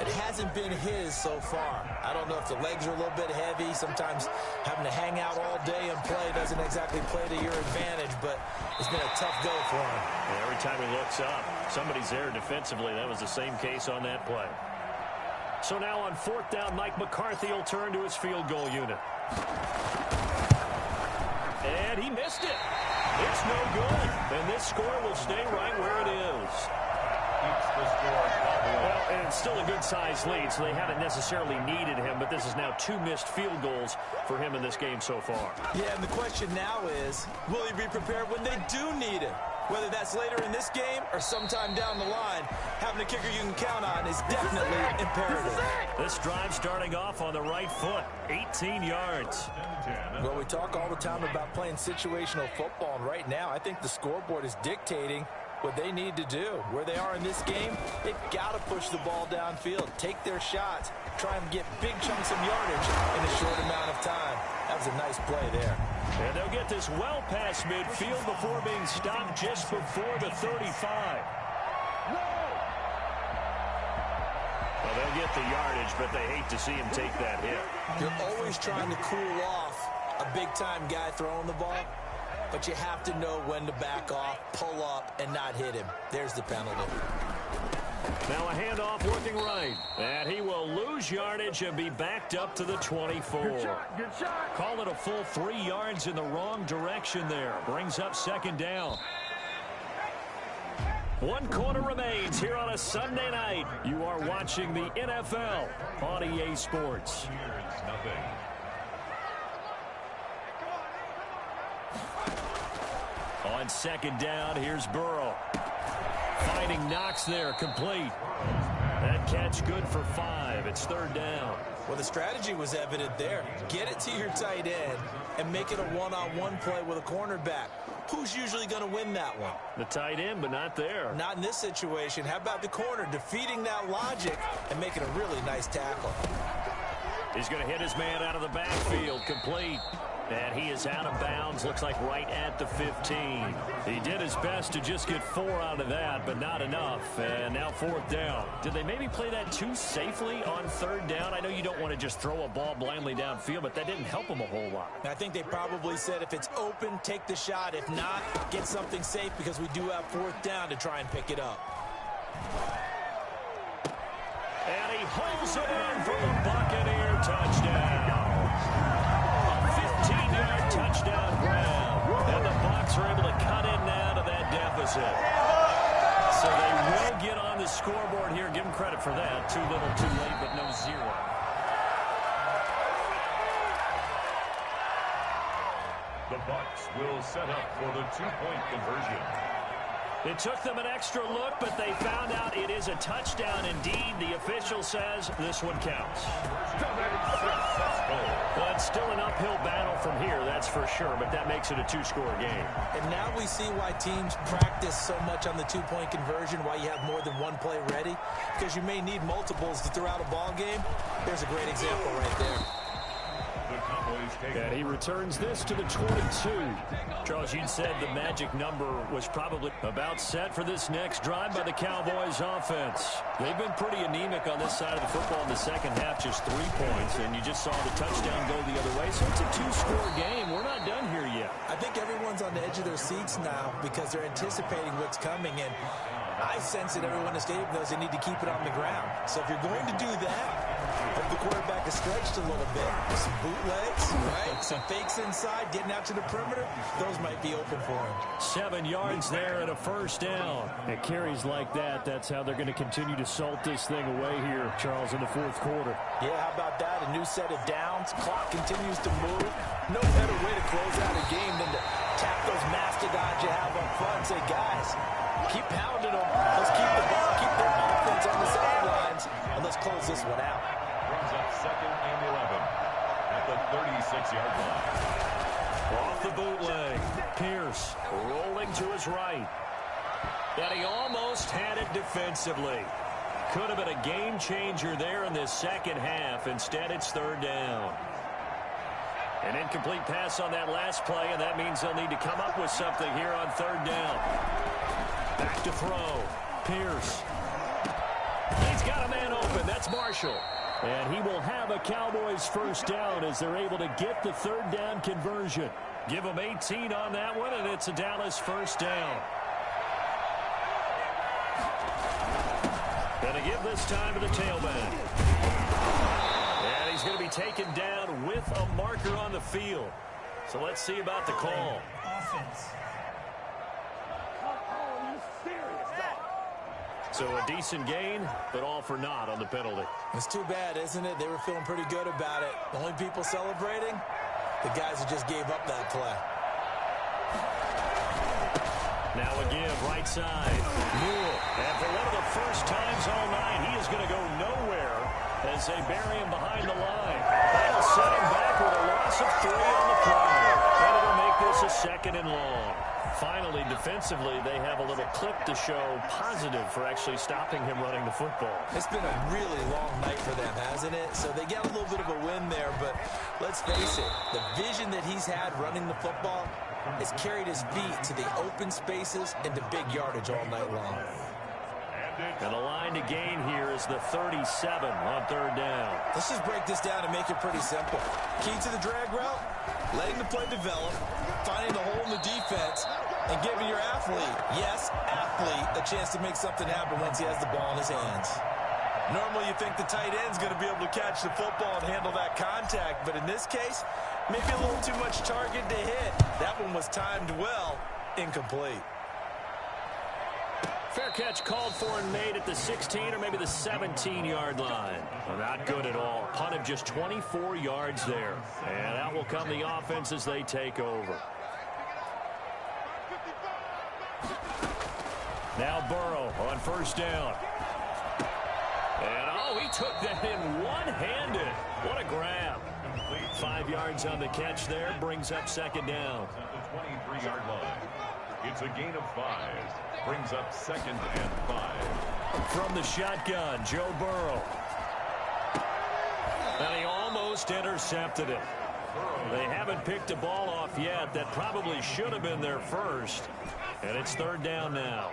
It hasn't been his so far. I don't know if the legs are a little bit heavy. Sometimes having to hang out all day and play doesn't exactly play to your advantage, but it's been a tough go for him. And every time he looks up, somebody's there defensively. That was the same case on that play. So now on 4th down, Mike McCarthy will turn to his field goal unit. And he missed it. It's no good. And this score will stay right where it is. Keeps the score. Well, and it's still a good-sized lead, so they haven't necessarily needed him, but this is now 2 missed field goals for him in this game so far. Yeah, and the question now is, will he be prepared when they do need him? Whether that's later in this game or sometime down the line, having a kicker you can count on is definitely imperative. This drive starting off on the right foot, 18 yards. Well, we talk all the time about playing situational football, and right now I think the scoreboard is dictating what they need to do. Where they are in this game, they've got to push the ball downfield, take their shots, try and get big chunks of yardage in a short amount of time. That was a nice play there. And they'll get this well past midfield before being stopped just before the 35. Well, they'll get the yardage, but they hate to see him take that hit. You're always trying to cool off a big-time guy throwing the ball, but you have to know when to back off, pull up, and not hit him. There's the penalty. Now a handoff working right. And he will lose yardage and be backed up to the 24. Good shot. Call it a full 3 yards in the wrong direction there. Brings up second down. 1 quarter remains here on a Sunday night. You are watching the NFL on EA Sports. On second down, here's Burrow. Finding Knox there, complete. That catch good for 5. It's third down. Well, the strategy was evident there. Get it to your tight end and make it a one-on-one play with a cornerback. Who's usually going to win that one? The tight end, but not there. Not in this situation. How about the corner defeating that logic and making a really nice tackle? He's going to hit his man out of the backfield, complete. And he is out of bounds, looks like right at the 15. He did his best to just get 4 out of that, but not enough. And now fourth down. Did they maybe play that too safely on third down? I know you don't want to just throw a ball blindly downfield, but that didn't help him a whole lot. I think they probably said if it's open, take the shot. If not, get something safe because we do have fourth down to try and pick it up. And he holds it in for the Buccaneer touchdown. 15-yard touchdown grab. And the Bucs are able to cut in now to that deficit. So they will get on the scoreboard here. Give them credit for that. Too little, too late, but no 0. The Bucs will set up for the 2-point conversion. It took them an extra look, but they found out it is a touchdown indeed. The official says this one counts. But still an uphill battle from here, that's for sure, but that makes it a 2-score game. And now we see why teams practice so much on the 2-point conversion, why you have more than one play ready, because you may need multiples to throw out a ball game. There's a great example right there. And he returns this to the 22. Charles, you said the magic number was probably about set for this next drive by the Cowboys offense. They've been pretty anemic on this side of the football in the second half, just 3 points, and you just saw the touchdown go the other way. So it's a 2-score game. We're not done here yet. I think everyone's on the edge of their seats now because they're anticipating what's coming, and I sense that everyone in the stadium knows they need to keep it on the ground. So if you're going to do that, hope the quarterback is stretched a little bit. Some bootlegs, right? Some fakes inside, getting out to the perimeter. Those might be open for him. 7 yards there and a first down. And carries like that, that's how they're going to continue to salt this thing away here, Charles, in the fourth quarter. Yeah, how about that? A new set of downs. Clock continues to move. No better way to close out a game than to tap those mastodons you have up front and say, guys, keep pounding them. Let's keep the ball, keep their offense on the sidelines, and let's close this one out. Runs up 2nd and 11 at the 36-yard line. Off the bootleg. Pierce rolling to his right. And he almost had it defensively. Could have been a game changer there in this second half. Instead, it's third down. An incomplete pass on that last play, and that means they'll need to come up with something here on third down. Back to throw. Pierce. He's got a man open. That's Marshall. And he will have a Cowboys first down as they're able to get the third down conversion. Give them 18 on that one, and it's a Dallas first down. Going to give this time to the tailback. And he's going to be taken down with a marker on the field. So let's see about the call. Offense. So a decent gain, but all for naught on the penalty. It's too bad, isn't it? They were feeling pretty good about it. The only people celebrating, the guys who just gave up that play. Now a give, right side. Moore. And for one of the first times all night, he is going to go nowhere as they bury him behind the line. That'll set him back with a loss of 3 on the play. And it'll make this a 2nd and long. Finally, defensively, they have a little clip to show positive for actually stopping him running the football. It's been a really long night for them, hasn't it? So they got a little bit of a win there, but let's face it, the vision that he's had running the football has carried his feet to the open spaces and to big yardage all night long. And the line to gain here is the 37 on third down. Let's just break this down and make it pretty simple. Key to the drag route, letting the play develop, finding the hole in the defense, and giving your athlete, yes, athlete, a chance to make something happen once he has the ball in his hands. Normally you think the tight end's going to be able to catch the football and handle that contact, but in this case, maybe a little too much target to hit. That one was timed well, incomplete. Fair catch called for and made at the 16 or maybe the 17-yard line. Well, not good at all. Punt of just 24 yards there. And out will come the offense as they take over. Now Burrow on first down. And, oh, he took that in one-handed. What a grab. 5 yards on the catch there. Brings up second down. At the 23-yard line. It's a gain of 5. Brings up 2nd and 5. From the shotgun, Joe Burrow. And he almost intercepted it. They haven't picked a ball off yet. That probably should have been their first. And it's third down now.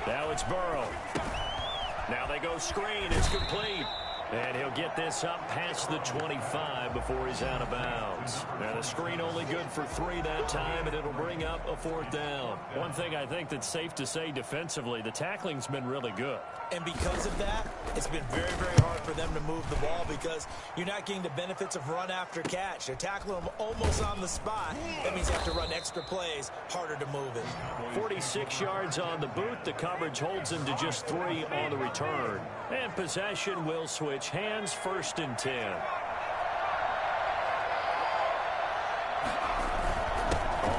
Now it's Burrow. Now they go screen. It's complete. And he'll get this up past the 25 before he's out of bounds. Now the screen only good for 3 that time, and it'll bring up a 4th down. One thing I think that's safe to say defensively, the tackling's been really good. And because of that, it's been very, very hard for them to move the ball because you're not getting the benefits of run after catch. They're tackling them almost on the spot. That means you have to run extra plays, harder to move it. 46 yards on the boot. The coverage holds him to just 3 on the return. And possession will switch hands, 1st and 10.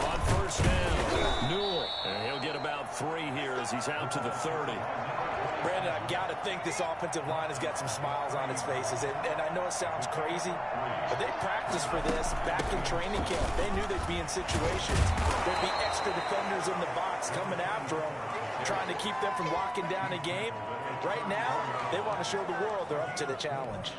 On first down, Newell. And he'll get about 3 here as he's out to the 30. Brandon, I've got to think this offensive line has got some smiles on its faces. And I know it sounds crazy, but they practiced for this back in training camp. They knew they'd be in situations. There'd be extra defenders in the box coming after them, trying to keep them from locking down a game. Right now, they want to show the world they're up to the challenge.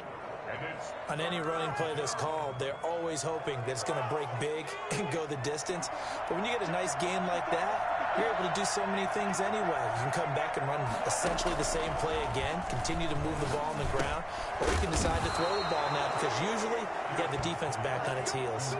On any running play that's called, they're always hoping that it's going to break big and go the distance. But when you get a nice game like that, you're able to do so many things anyway. You can come back and run essentially the same play again, continue to move the ball on the ground, or you can decide to throw the ball now because usually you have the defense back on its heels.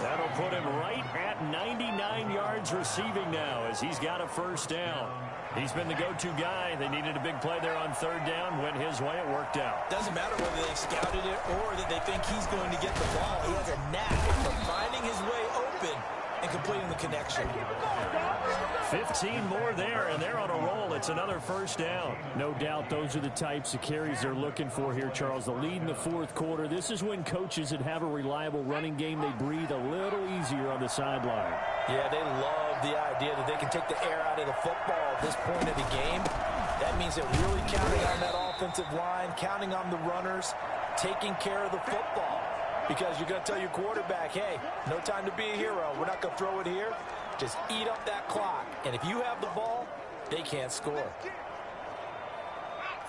That'll put him right at 99 yards receiving now as he's got a first down. He's been the go-to guy. They needed a big play there on third down. Went his way. It worked out. Doesn't matter whether they scouted it or that they think he's going to get the ball. He has a knack for finding his way open and completing the connection. 15 more there, and they're on a roll. It's another first down. No doubt those are the types of carries they're looking for here, Charles. The lead in the 4th quarter. This is when coaches that have a reliable running game, they breathe a little easier on the sideline. Yeah, they love the idea that they can take the air out of the football at this point of the game. That means they're really counting on that offensive line, counting on the runners, taking care of the football. Because you're going to tell your quarterback, hey, no time to be a hero. We're not going to throw it here. Just eat up that clock. And if you have the ball, they can't score.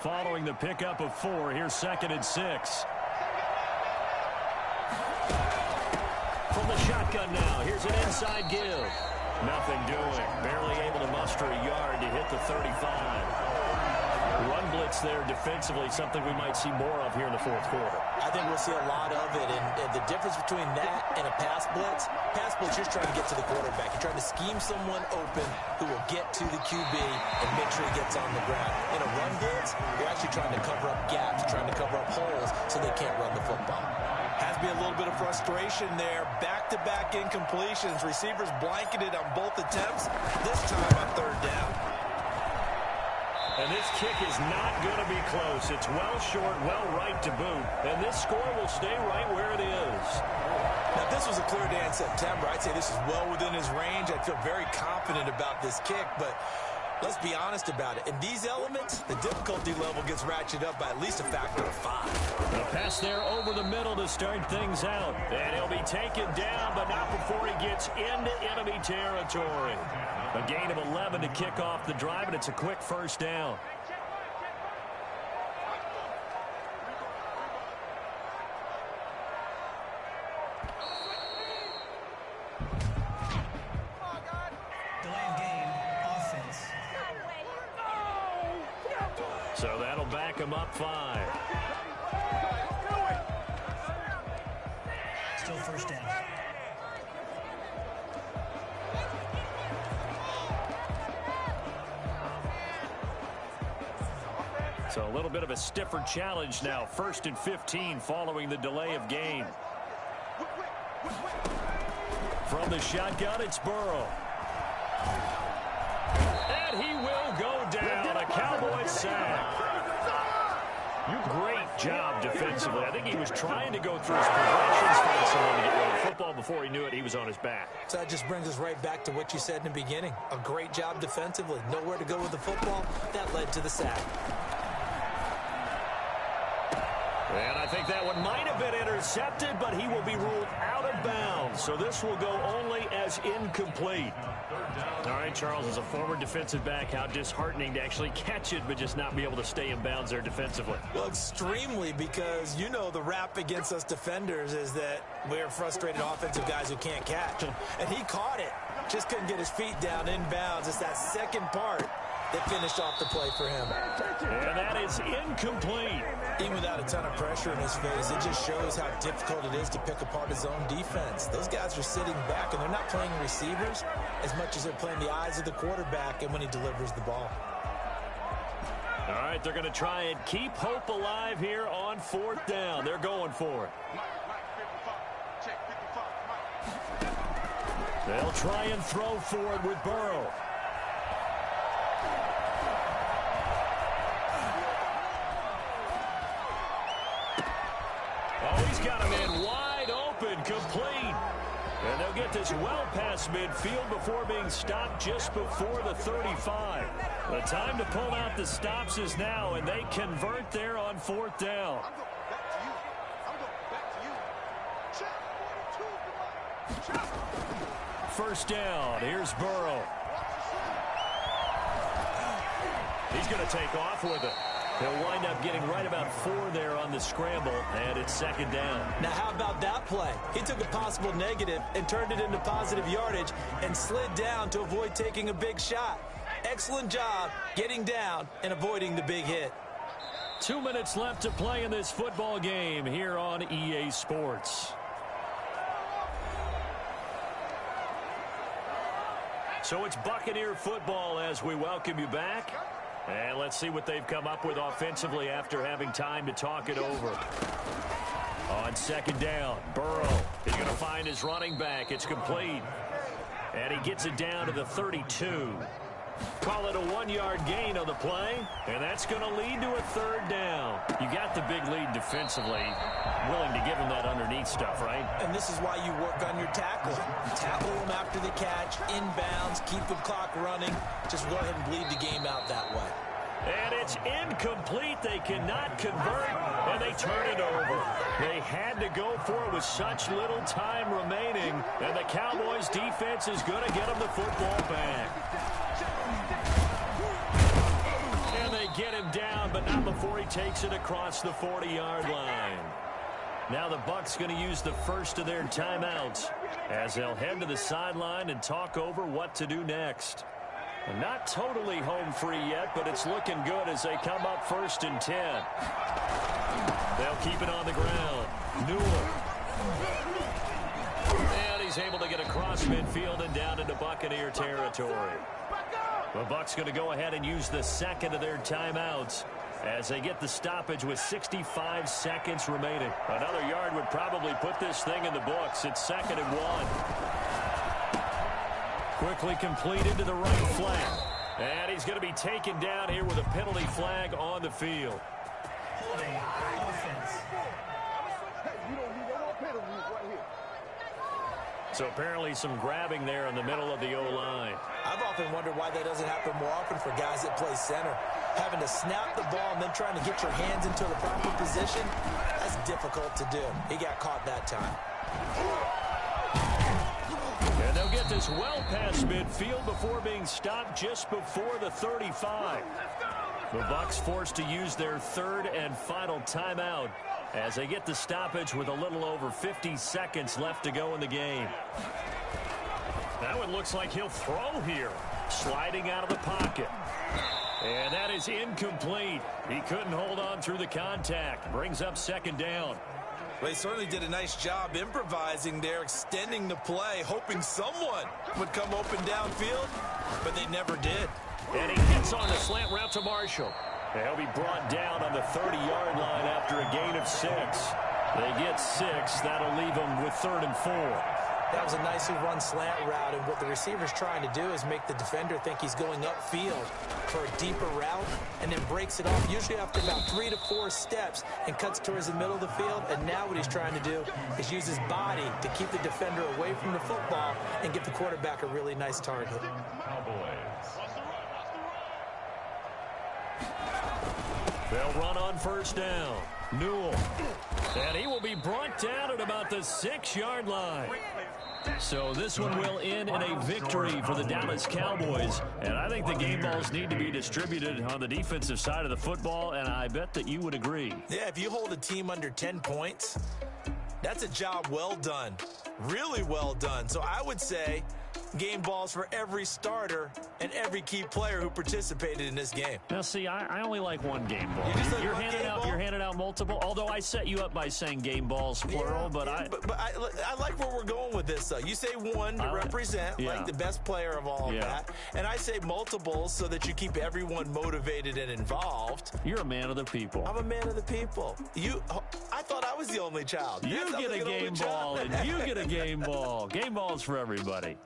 Following the pickup of 4, here's 2nd and 6. From the shotgun now, here's an inside give. Nothing doing. Barely able to muster a yard to hit the 35. Run blitz there defensively, something we might see more of here in the 4th quarter. I think we'll see a lot of it, and the difference between that and a pass blitz, you're just trying to get to the quarterback. You're trying to scheme someone open who will get to the QB and make sure he gets on the ground. In a run blitz, you're actually trying to cover up gaps, trying to cover up holes so they can't run the football. Has to be a little bit of frustration there. Back-to-back incompletions. Receivers blanketed on both attempts, this time on third down. And this kick is not going to be close. It's well short, well right to boot. And this score will stay right where it is. Now, if this was a clear day in September, I'd say this is well within his range. I feel very confident about this kick, but let's be honest about it. In these elements, the difficulty level gets ratcheted up by at least a factor of 5. The pass there over the middle to start things out. And he'll be taken down, but not before he gets into enemy territory. A gain of 11 to kick off the drive, and it's a quick first down. Delay of game, offense. So that'll back him up 5. So a little bit of a stiffer challenge now. 1st and 15 following the delay of game. From the shotgun, it's Burrow. And he will go down. A Cowboys sack. Great job defensively. I think he was trying to go through his progressions, find someone to get rid of the football. Before he knew it, he was on his back. So that just brings us right back to what you said in the beginning. A great job defensively. Nowhere to go with the football. That led to the sack. And I think that one might have been intercepted, but he will be ruled out of bounds. So this will go only as incomplete. All right, Charles, as a former defensive back, how disheartening to actually catch it, but just not be able to stay in bounds there defensively. Well, extremely, because you know the rap against us defenders is that we're frustrated offensive guys who can't catch. And he caught it. Just couldn't get his feet down in bounds. It's that second part that finished off the play for him. And that is incomplete. Even without a ton of pressure in his face, it just shows how difficult it is to pick apart his own defense. Those guys are sitting back, and they're not playing receivers as much as they're playing the eyes of the quarterback and when he delivers the ball. All right, they're going to try and keep hope alive here on 4th down. They're going for it. They'll try and throw forward with Burrow. Oh, he's got him in wide open, complete. And they'll get this well past midfield before being stopped just before the 35. The time to pull out the stops is now, and they convert there on 4th down. First down, here's Burrow. He's going to take off with it. He'll wind up getting right about 4 there on the scramble, and it's 2nd down. Now, how about that play? He took a possible negative and turned it into positive yardage and slid down to avoid taking a big shot. Excellent job getting down and avoiding the big hit. 2 minutes left to play in this football game here on EA Sports. So it's Buccaneer football as we welcome you back. And let's see what they've come up with offensively after having time to talk it over. On 2nd down, Burrow is going to find his running back. It's complete. And he gets it down to the 32. Call it a 1-yard gain on the play. And that's going to lead to a 3rd down. You got the big lead defensively. Willing to give him that underneath stuff, right? And this is why you work on your tackling. Tackle them after the catch, inbounds, keep the clock running. Just go ahead and bleed the game out that way. And it's incomplete. They cannot convert, and they turn it over. They had to go for it with such little time remaining, and the Cowboys' defense is going to get them the football back. And they get him down, but not before he takes it across the 40-yard line. Now the Bucs going to use the first of their timeouts as they'll head to the sideline and talk over what to do next. And not totally home free yet, but it's looking good as they come up 1st and 10. They'll keep it on the ground. Newell. And he's able to get across midfield and down into Buccaneer territory. The Bucs going to go ahead and use the second of their timeouts as they get the stoppage with 65 seconds remaining. Another yard would probably put this thing in the books. It's 2nd and 1. Quickly completed to the right flank. And he's going to be taken down here with a penalty flag on the field. Holding offense. So apparently some grabbing there in the middle of the O-line. I've often wondered why that doesn't happen more often for guys that play center. Having to snap the ball and then trying to get your hands into the proper position, that's difficult to do. He got caught that time. And they'll get this well past midfield before being stopped just before the 35. The Bucs forced to use their 3rd and final timeout as they get the stoppage with a little over 50 seconds left to go in the game. Now it looks like he'll throw here, sliding out of the pocket. And that is incomplete. He couldn't hold on through the contact. Brings up 2nd down. Well, he certainly did a nice job improvising there, extending the play, hoping someone would come open downfield, but they never did. And he hits on the slant route to Marshall. He'll be brought down on the 30-yard line after a gain of 6. They get 6. That'll leave them with 3rd and 4. That was a nicely run slant route, and what the receiver's trying to do is make the defender think he's going upfield for a deeper route, and then breaks it off, usually after about 3 to 4 steps, and cuts towards the middle of the field. And now what he's trying to do is use his body to keep the defender away from the football and give the quarterback a really nice target. They'll run on 1st down. Newell. And he will be brought down at about the 6-yard line. So this one will end in a victory for the Dallas Cowboys. And I think the game balls need to be distributed on the defensive side of the football, and I bet that you would agree. Yeah, if you hold a team under 10 points, that's a job well done. Really well done. So I would say game balls for every starter and every key player who participated in this game. Now, see, I only like one game ball. You're handing out multiple, although I set you up by saying game balls, plural. But I like where we're going with this, though. You say one to represent, like the best player of all of that. And I say multiples so that you keep everyone motivated and involved. You're a man of the people. I'm a man of the people. I thought I was the only child. You get a game ball, and you get a game ball. Game balls for everybody.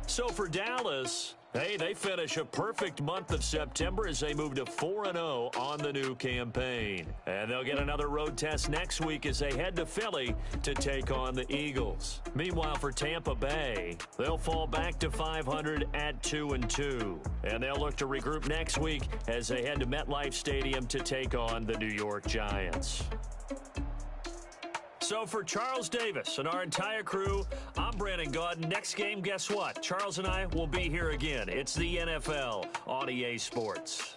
So for Dallas, hey, they finish a perfect month of September as they move to 4-0 on the new campaign. And they'll get another road test next week as they head to Philly to take on the Eagles. Meanwhile, for Tampa Bay, they'll fall back to 500 at 2-2. And they'll look to regroup next week as they head to MetLife Stadium to take on the New York Giants. So for Charles Davis and our entire crew, I'm Brandon Gaudin. Next game, guess what? Charles and I will be here again. It's the NFL on EA Sports.